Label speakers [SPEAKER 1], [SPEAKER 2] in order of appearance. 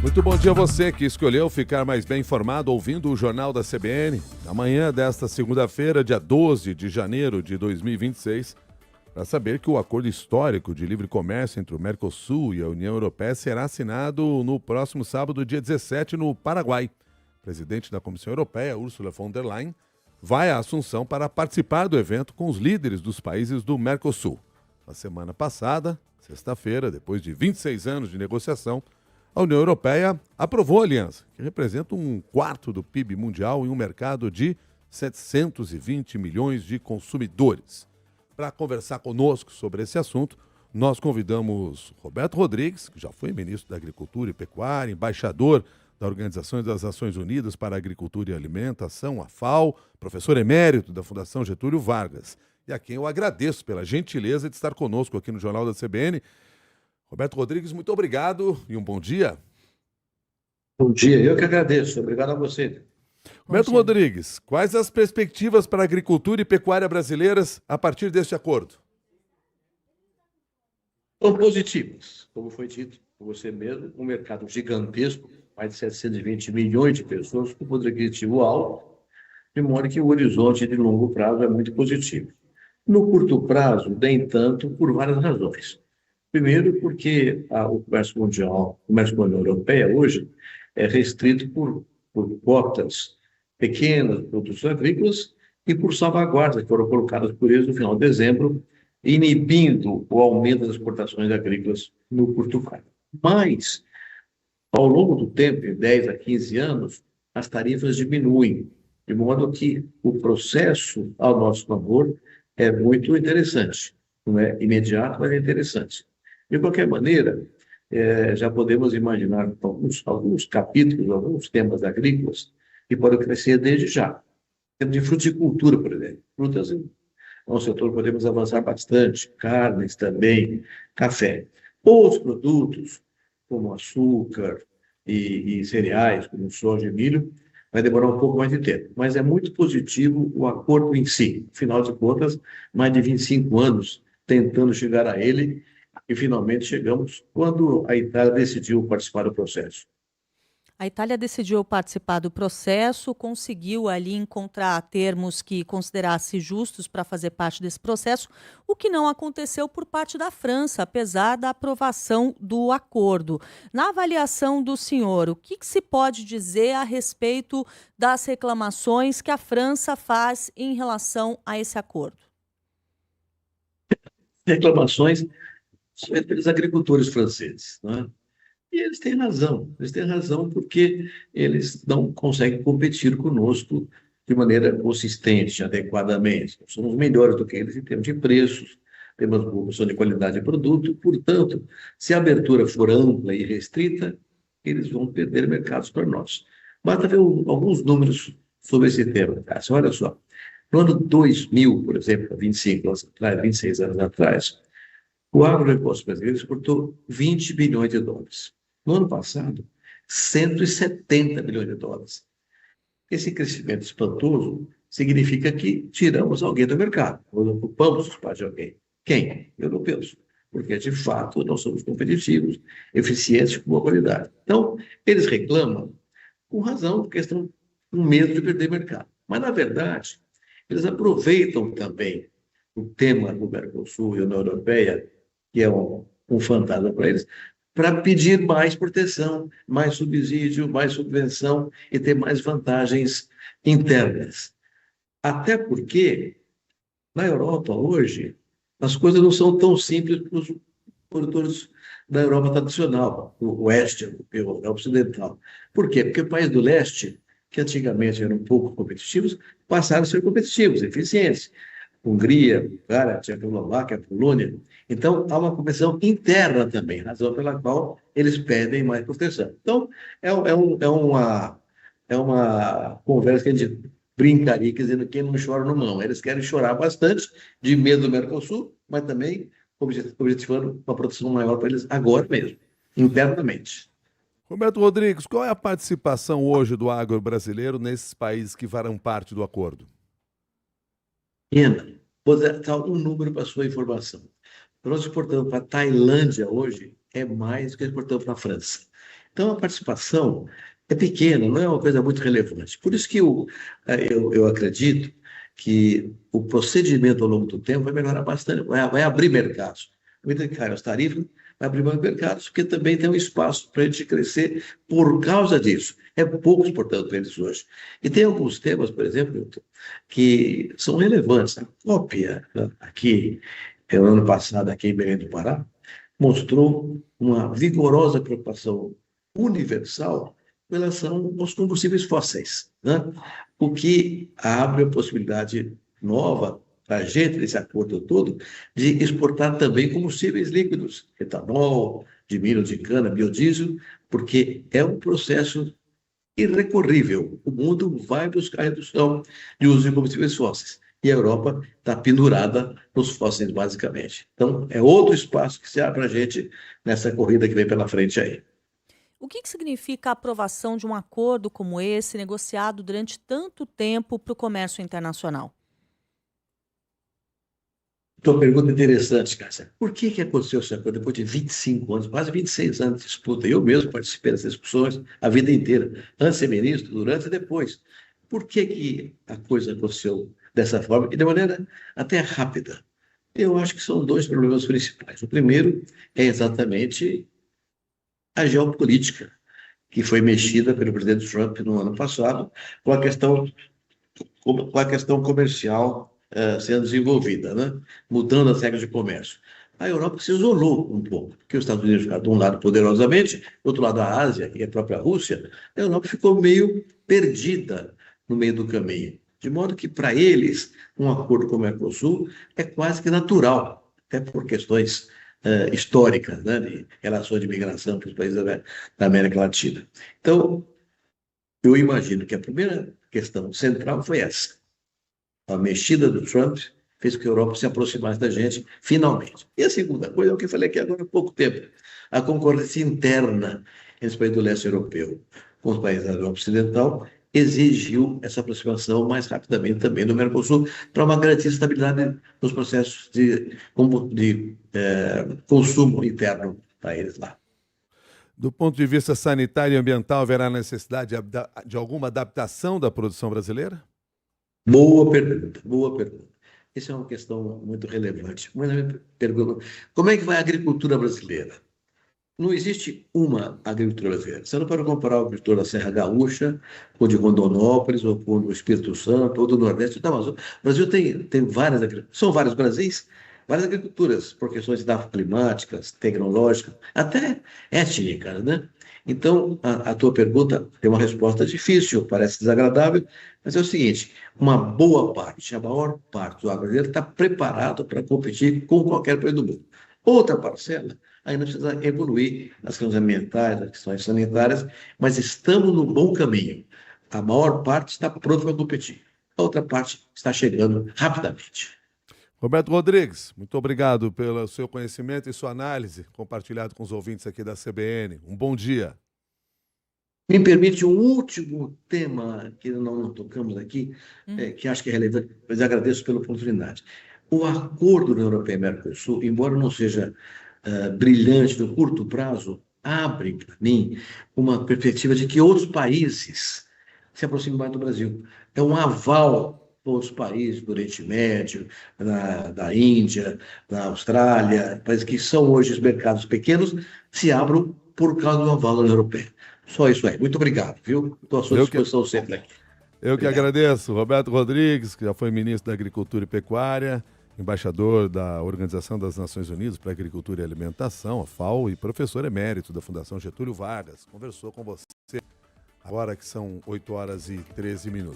[SPEAKER 1] Muito bom dia a você que escolheu ficar mais bem informado ouvindo o Jornal da CBN. Amanhã desta segunda-feira, dia 12 de janeiro de 2026, para saber que o acordo histórico de livre comércio entre o Mercosul e a União Europeia será assinado no próximo sábado, dia 17, no Paraguai. O presidente da Comissão Europeia, Ursula von der Leyen, vai à Assunção para participar do evento com os líderes dos países do Mercosul. Na semana passada, sexta-feira, depois de 26 anos de negociação, a União Europeia aprovou a aliança, que representa 1/4 do PIB mundial em um mercado de 720 milhões de consumidores. Para conversar conosco sobre esse assunto, nós convidamos Roberto Rodrigues, que já foi ministro da Agricultura e Pecuária, embaixador da Organização das Nações Unidas para a Agricultura e Alimentação, a FAO, professor emérito da Fundação Getúlio Vargas, e a quem eu agradeço pela gentileza de estar conosco aqui no Jornal da CBN. Roberto Rodrigues, muito obrigado e um bom dia.
[SPEAKER 2] Bom dia, eu que agradeço. Obrigado a você.
[SPEAKER 1] Roberto Rodrigues, quais as perspectivas para a agricultura e pecuária brasileiras a partir deste acordo?
[SPEAKER 2] São positivas, como foi dito por você mesmo, um mercado gigantesco, mais de 720 milhões de pessoas, com poder aquisitivo alto, de modo que o horizonte de longo prazo é muito positivo. No curto prazo, nem tanto, por várias razões. Primeiro, porque o comércio mundial, o comércio com a União Europeia, hoje, é restrito por cotas pequenas de produtos agrícolas e por salvaguardas que foram colocadas por eles no final de dezembro, inibindo o aumento das exportações agrícolas no curto prazo. Mas, ao longo do tempo, de 10 a 15 anos, as tarifas diminuem, de modo que o processo ao nosso favor é muito interessante. Não é imediato, mas é interessante. De qualquer maneira, já podemos imaginar alguns capítulos, alguns temas agrícolas que podem crescer desde já. Temos de fruticultura, por exemplo. Frutas é um setor que podemos avançar bastante, carnes também, café. Outros produtos, como açúcar e cereais, como soja e milho, vai demorar um pouco mais de tempo. Mas é muito positivo o acordo em si. Afinal de contas, mais de 25 anos tentando chegar a ele, e finalmente chegamos quando a Itália decidiu participar do processo.
[SPEAKER 3] A Itália decidiu participar do processo, conseguiu ali encontrar termos que considerasse justos para fazer parte desse processo, o que não aconteceu por parte da França, apesar da aprovação do acordo. Na avaliação do senhor, o que se pode dizer a respeito das reclamações que a França faz em relação a esse acordo?
[SPEAKER 2] Reclamações pelos agricultores franceses, não é? E eles têm razão porque eles não conseguem competir conosco de maneira consistente, adequadamente. Nós somos melhores do que eles em termos de preços, temos uma produção de qualidade de produto, portanto, se a abertura for ampla e restrita, eles vão perder mercados para nós. Basta ver alguns números sobre esse tema. Olha só, no ano 2000, por exemplo, 25 anos atrás, 26 anos atrás, o agronegócio brasileiro exportou 20 bilhões de dólares. No ano passado, 170 bilhões de dólares. Esse crescimento espantoso significa que tiramos alguém do mercado, nós ocupamos o espaço de alguém. Quem? Europeus. Porque, de fato, nós somos competitivos, eficientes com boa qualidade. Então, eles reclamam com razão, porque estão com medo de perder mercado. Mas, na verdade, eles aproveitam também o tema do Mercosul e a União Europeia, que é um fantasma para eles, para pedir mais proteção, mais subsídio, mais subvenção e ter mais vantagens internas. Até porque, na Europa hoje, as coisas não são tão simples para os produtores da Europa tradicional, o oeste europeu, o ocidental. Por quê? Porque países do leste, que antigamente eram pouco competitivos, passaram a ser competitivos, eficientes. Hungria, Bulgária, Tchecoslováquia, Polônia. Então, há uma competição interna também, razão pela qual eles pedem mais proteção. Então, é uma conversa que a gente brincaria, dizendo que quem não chora não mão. Eles querem chorar bastante, de medo do Mercosul, mas também objetivando uma proteção maior para eles agora mesmo, internamente.
[SPEAKER 1] Roberto Rodrigues, qual é a participação hoje do agro brasileiro nesses países que farão parte do acordo?
[SPEAKER 2] Vou dar um número para a sua informação. Nós exportamos para a Tailândia hoje é mais do que exportamos para a França. Então, a participação é pequena, não é uma coisa muito relevante. Por isso que eu acredito que o procedimento ao longo do tempo vai melhorar bastante, vai abrir mercados. À medida que caem as tarifas, vai abrir mais mercados, porque também tem um espaço para a gente crescer por causa disso. É pouco exportado para eles hoje. E tem alguns temas, por exemplo, Milton, que são relevantes. A cópia, né, aqui, no ano passado, aqui em Belém do Pará, mostrou uma vigorosa preocupação universal em relação aos combustíveis fósseis, né? O que abre a possibilidade nova para a gente, nesse acordo todo, de exportar também combustíveis líquidos, etanol, de milho de cana, biodiesel, porque é um processo irrecorrível. O mundo vai buscar redução de uso de combustíveis fósseis. E a Europa está pendurada nos fósseis, basicamente. Então, é outro espaço que se abre para a gente nessa corrida que vem pela frente aí.
[SPEAKER 3] O que significa a aprovação de um acordo como esse, negociado durante tanto tempo para o comércio internacional?
[SPEAKER 2] Então, pergunta interessante, Cássia. Por que aconteceu esse acordo depois de 25 anos, quase 26 anos de disputa? Eu mesmo participei dessas discussões a vida inteira, antes de ser ministro, durante e depois. Por que a coisa aconteceu dessa forma e de maneira até rápida? Eu acho que são dois problemas principais. O primeiro é exatamente a geopolítica, que foi mexida pelo presidente Trump no ano passado, com a questão comercial sendo desenvolvida, né? Mudando as regras de comércio. A Europa se isolou um pouco, porque os Estados Unidos ficaram de um lado poderosamente, do outro lado a Ásia e a própria Rússia, a Europa ficou meio perdida no meio do caminho. De modo que, para eles, um acordo com o Mercosul é quase que natural, até por questões históricas, né, de relações de migração para os países da América Latina. Então, eu imagino que a primeira questão central foi essa. A mexida do Trump fez com que a Europa se aproximasse da gente, finalmente. E a segunda coisa é o que eu falei aqui agora há pouco tempo. A concorrência interna entre os países do leste europeu com os países da Europa Ocidental exigiu essa aproximação mais rapidamente também do Mercosul para uma garantia de estabilidade nos processos de consumo interno para eles lá.
[SPEAKER 1] Do ponto de vista sanitário e ambiental, haverá necessidade de alguma adaptação da produção brasileira?
[SPEAKER 2] Boa pergunta, boa pergunta. Essa é uma questão muito relevante. Pergunta, como é que vai a agricultura brasileira? Não existe uma agricultura brasileira. Você não pode comparar o agricultor da Serra Gaúcha com o de Rondonópolis, ou com o Espírito Santo, ou do Nordeste ou da Amazônia. O Brasil tem várias agriculturas, são vários Brasis, várias agriculturas, por questões climáticas, tecnológicas, até étnicas, né? Então, a tua pergunta tem uma resposta difícil, parece desagradável, mas é o seguinte, uma boa parte, a maior parte do agro brasileiro está preparado para competir com qualquer país do mundo. Outra parcela ainda precisa evoluir nas questões ambientais, nas questões sanitárias, mas estamos no bom caminho. A maior parte está pronta para competir. A outra parte está chegando rapidamente.
[SPEAKER 1] Roberto Rodrigues, muito obrigado pelo seu conhecimento e sua análise compartilhado com os ouvintes aqui da CBN. Um bom dia.
[SPEAKER 2] Me permite um último tema que não tocamos aqui, que acho que é relevante, mas agradeço pela oportunidade. O acordo da Europeia e Mercosul, embora não seja brilhante no curto prazo, abre para mim uma perspectiva de que outros países se aproximem mais do Brasil. É um aval para outros países do Oriente Médio, da Índia, da Austrália, países que são hoje os mercados pequenos, se abram por causa do aval da União Europeia. Só isso aí. Muito obrigado, viu? Estou à sua disposição sempre aqui.
[SPEAKER 1] Eu que agradeço. Roberto Rodrigues, que já foi ministro da Agricultura e Pecuária, embaixador da Organização das Nações Unidas para a Agricultura e Alimentação, a FAO, e professor emérito da Fundação Getúlio Vargas. Conversou com você agora que são 8 horas e 13 minutos.